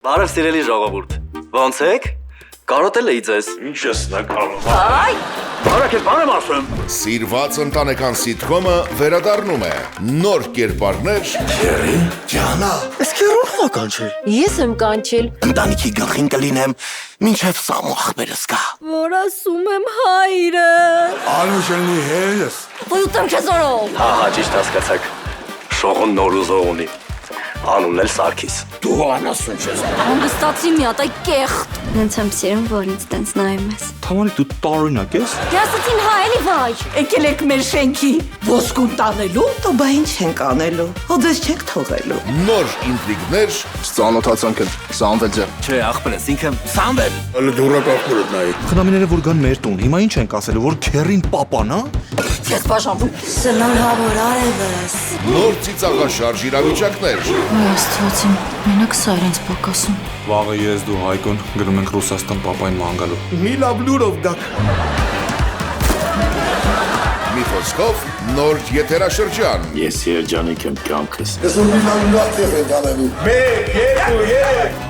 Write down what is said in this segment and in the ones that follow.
Բարև սիրելի ժողովուրդ, ո՞նց եք, կարոտել էի ձեզ։ Ինչ ես նա կարող։ Այ, բարակ էլ բան եմ ասում։ Սիրված ընտանեկան սիթքոմը վերադառնում է, նոր կերպարներ Երի, ջանա։ Ես քերով կանչել։ Ես եմ կանչել, Ընտանիքի գլխին կլինեմ, մինչև Սամու ախպերս գա։ որ ասում եմ հայրը։ Անուշենի հերս։ Ոյ ուտեմ քեզ օրով։ Հա, ճիշտ հասկացաք։ Շողուն նոր ուզող ունի։ Անունն էլ Սարգիս։ Դու անասուն չես։ Հանգստացի մի հատ այ կեղտ։ Հենց եմ սիրում, որ ինձ տենց նայում ես։ Թամարի դու տարօրինակ ես։ Դե ասացին հա էլի վայ։ Եկել եք մեր շենքի ոսկուն տանելու, તો բա ինչ ենք անելու։ Հոդես չեք թողելու։ նոր ինտրիգներ Ծանոթացանք են, Սամվել ջան։ Չէ, ախպերս ինքը Սամվել։ Ալը դուրակ ախպերդ նայի։ Խնամիները որ գան մեր տուն, հիմա ինչ ենք ասելու, որ քերին պապան, հա։ Ես բաժանվում։ Սնորհավոր արևս։ նոր ծիծաղաշարժ իրավիճակներ Աստվածին, մենակ սա իրենց պակասում։ Վաղը ես դու Հայկոն գնում ենք Ռուսաստան պապային ման գալու։ Մի լավ լուրով դակ։ մի խոսքով նոր եթերաշրջան Ես երջանիկ եմ կյանքս։ Ես ու մի լավ նախտեղ ենք անելու։ Մեկ, երկու, երեք։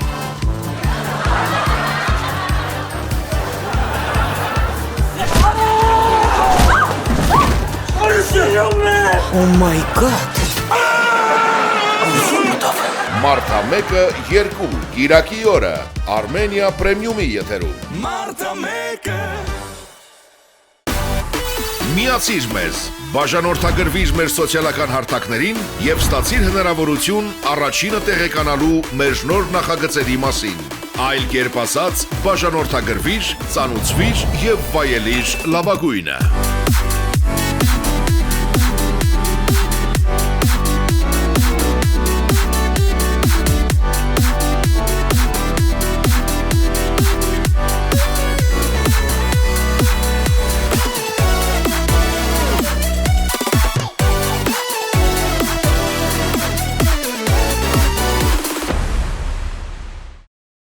Oh my god։ Մարտա 1-ը 2 Կիրակի օրը Armenia Premium-ի եթերում Միացիր մեզ, բաժանորդագրվիր մեր սոցիալական հարթակներին և ստացիր հնարավորություն առաջինը տեղեկանալու մեր նոր նախագծերի մասին։ Այլ կերպ ասած, բաժանորդագրվիր, ծանուցվիր և վայելիր լավագույնը։